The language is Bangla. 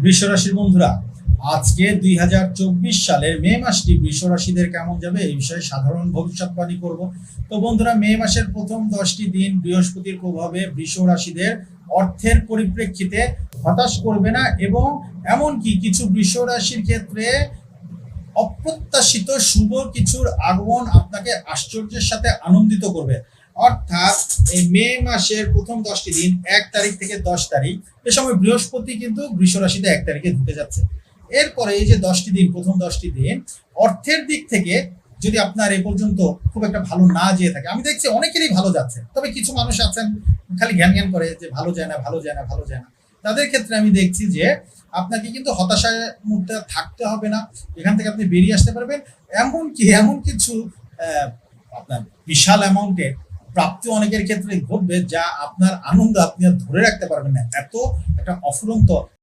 বৃষ রাশির বন্ধুরা, আজকে 2024 সালের মে মাসটি বৃষ রাশিদের কেমন যাবে এই বিষয়ে সাধারণ ভবিষ্যৎবাণী করব। তো বন্ধুরা, মে মাসের প্রথম 10টি দিন বৃহস্পতির প্রভাবে বৃষ রাশিদের অর্থের পরিপ্রেক্ষিতে হতাশ করবে না, এবং এমনকি কিছু বৃষ রাশির ক্ষেত্রে অপ্রত্যাশিত শুভ কিছুর আগমন আপনাকে আশ্চর্যের সাথে আনন্দিত করবে। অর্থাৎ এই মে মাসের প্রথম 10টি দিন 1 তারিখ থেকে 10 তারিখ, এ সময় বৃহস্পতি কিন্তু বৃষ রাশিতে 1 তারিখে ঢুকে যাচ্ছে। এরপরে এই যে 10টি দিন, প্রথম 10টি দিন অর্থের দিক থেকে যদি আপনার এ পর্যন্ত খুব একটা ভালো না যেয়ে থাকে, আমি দেখছি অনেকেরই ভালো যাচ্ছে, তবে কিছু মানুষ আছেন খালি জ্ঞান জ্ঞান করে যে ভালো যায় না, ভালো যায় না, ভালো যায় না। তাদের ক্ষেত্রে আমি দেখছি যে আপনাকে কিন্তু হতাশার মধ্যে থাকতে হবে না, এখান থেকে আপনি বেরিয়ে আসতে পারবেন। এমন কিছু আপনার বিশাল অ্যামাউন্টের প্রাপ্তি অনেকের ক্ষেত্রে ঘটবে, যা আপনার আনন্দ আপনি আর ধরে রাখতে পারবেন না, এত একটা অফুরন্ত